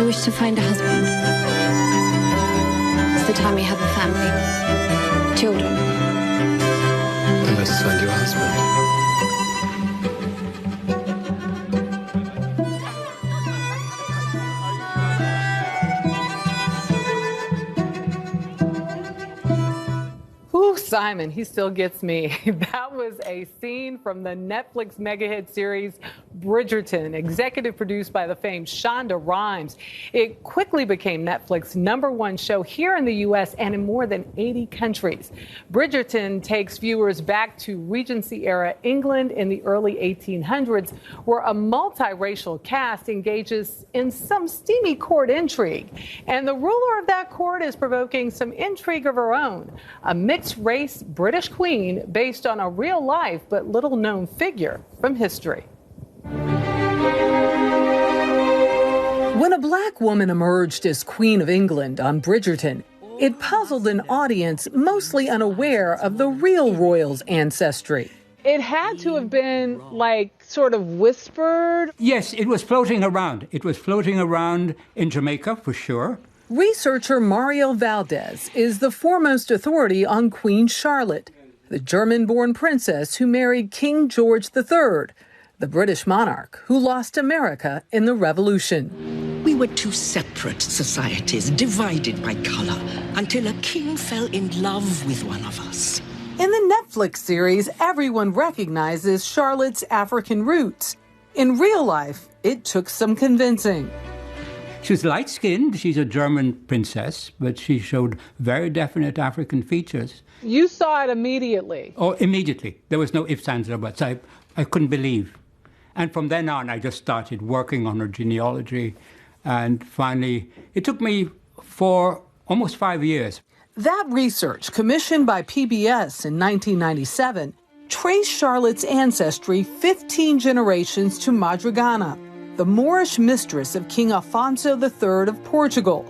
I wish to find a husband. It's the time we have a family, children. Then let us find you a husband. Ooh, Simon, he still gets me. That was a scene from the Netflix mega hit series Bridgerton, executive produced by the famed Shonda Rhimes. It quickly became Netflix's #1 show here in the U.S. and in more than 80 countries. Bridgerton takes viewers back to Regency-era England in the early 1800s, where a multiracial cast engages in some steamy court intrigue. And the ruler of that court is provoking some intrigue of her own, a mixed-race British queen based on a real-life but little-known figure from history. When a black woman emerged as Queen of England on Bridgerton, it puzzled an audience mostly unaware of the real royal's ancestry. It had to have been, sort of whispered. Yes, it was floating around. It was floating around in Jamaica, for sure. Researcher Mario Valdez is the foremost authority on Queen Charlotte, the German-born princess who married King George III, the British monarch who lost America in the Revolution. We were two separate societies, divided by color, until a king fell in love with one of us. In the Netflix series, everyone recognizes Charlotte's African roots. In real life, it took some convincing. She was light-skinned. She's a German princess, but she showed very definite African features. You saw it immediately. Oh, immediately. There was no ifs, ands, or buts. I couldn't believe. And from then on, I just started working on her genealogy. And finally, it took me for almost 5 years. That research, commissioned by PBS in 1997, traced Charlotte's ancestry 15 generations to Madrigana, the Moorish mistress of King Alfonso III of Portugal.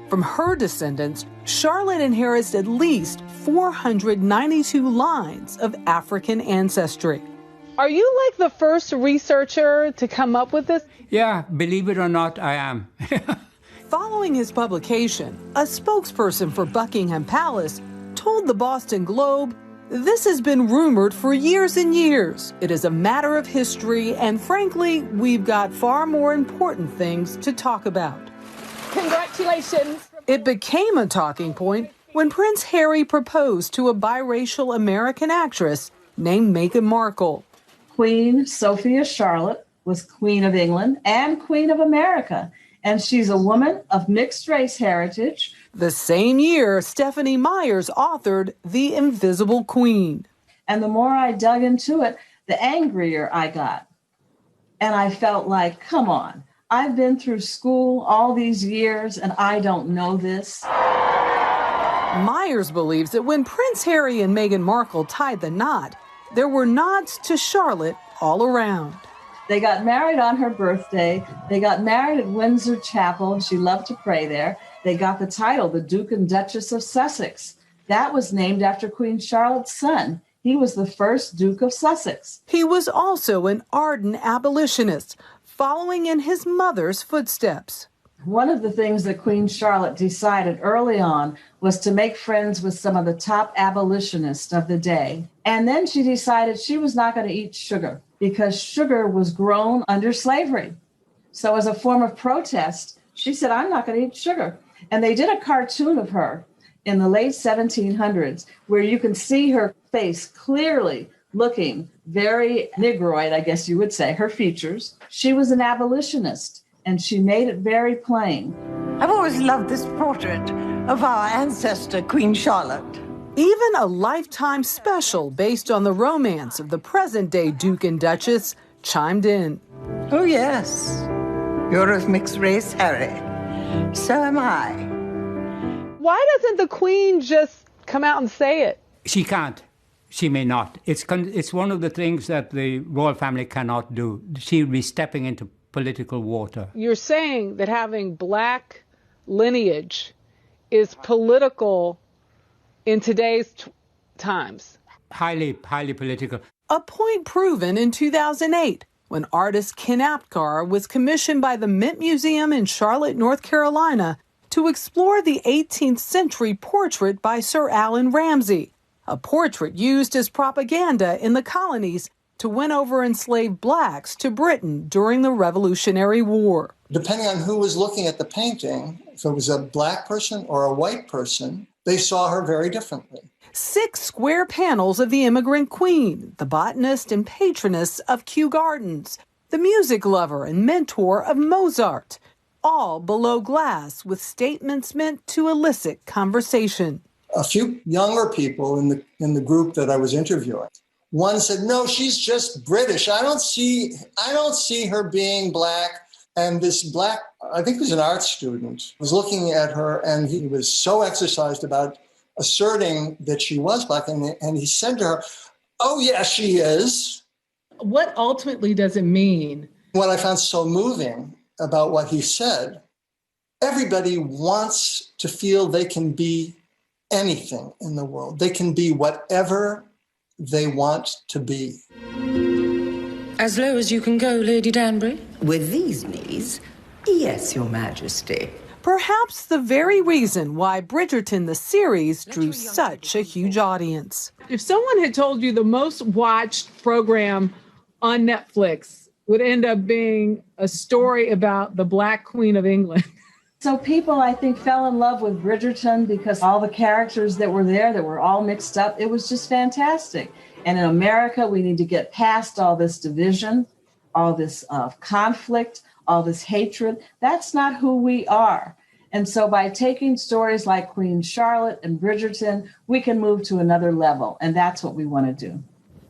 From her descendants, Charlotte inherits at least 492 lines of African ancestry. Are you like the first researcher to come up with this? Yeah, believe it or not, I am. Following his publication, a spokesperson for Buckingham Palace told the Boston Globe, "This has been rumored for years and years. It is a matter of history, and frankly, we've got far more important things to talk about." Congratulations. It became a talking point when Prince Harry proposed to a biracial American actress named Meghan Markle. Queen Sophia Charlotte was Queen of England and Queen of America, and she's a woman of mixed race heritage. The same year, Stephanie Myers authored The Invisible Queen. And the more I dug into it, the angrier I got. And I felt like, come on, I've been through school all these years and I don't know this. Myers believes that when Prince Harry and Meghan Markle tied the knot, there were nods to Charlotte all around. They got married on her birthday. They got married at Windsor Chapel. She loved to pray there. They got the title, the Duke and Duchess of Sussex. That was named after Queen Charlotte's son. He was the first Duke of Sussex. He was also an ardent abolitionist, following in his mother's footsteps. One of the things that Queen Charlotte decided early on was to make friends with some of the top abolitionists of the day. And then she decided she was not going to eat sugar because sugar was grown under slavery. So as a form of protest, she said, I'm not going to eat sugar. And they did a cartoon of her in the late 1700s where you can see her face clearly looking very Negroid, I guess you would say, her features. She was an abolitionist. And she made it very plain. I've always loved this portrait of our ancestor, Queen Charlotte. Even a Lifetime special based on the romance of the present-day Duke and Duchess chimed in. Oh, yes. You're of mixed race, Harry. So am I. Why doesn't the Queen just come out and say it? She can't. She may not. It's one of the things that the royal family cannot do. She'll be stepping into political water. You're saying that having black lineage is political in today's times. Highly political. A point proven in 2008 when artist Ken Apgar was commissioned by the Mint Museum in Charlotte, North Carolina, to explore the 18th century portrait by Sir Allan Ramsay, a portrait used as propaganda in the colonies to win over enslaved blacks to Britain during the Revolutionary War. Depending on who was looking at the painting, if it was a black person or a white person, they saw her very differently. 6 square panels of the immigrant queen, the botanist and patroness of Kew Gardens, the music lover and mentor of Mozart, all below glass with statements meant to elicit conversation. A few younger people in the group that I was interviewing, one said, "No, she's just British. I don't see her being black." And this black, I think he was an art student, was looking at her, and he was so exercised about asserting that she was black. And he said to her, "Oh, yeah, she is." What ultimately does it mean? What I found so moving about what he said, everybody wants to feel they can be anything in the world. They can be whatever they want to be. As low as you can go, Lady Danbury? With these knees? Yes, Your Majesty. Perhaps the very reason why Bridgerton the series drew such a huge audience. If someone had told you the most watched program on Netflix would end up being a story about the Black Queen of England. So people, I think, fell in love with Bridgerton because all the characters that were there that were all mixed up, it was just fantastic. And in America, we need to get past all this division, all this conflict, all this hatred. That's not who we are. And so by taking stories like Queen Charlotte and Bridgerton, we can move to another level. And that's what we want to do.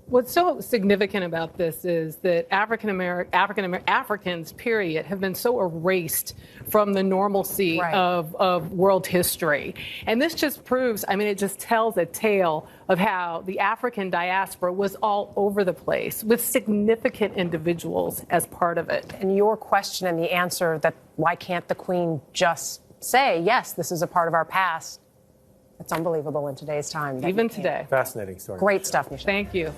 What's so significant about this is that Africans, period, have been so erased from the normalcy of world history. And this just proves, it just tells a tale of how the African diaspora was all over the place with significant individuals as part of it. And your question and the answer that why can't the Queen just say, yes, this is a part of our past? It's unbelievable in today's time. Even today. Fascinating story. Great stuff, Michelle. Thank you.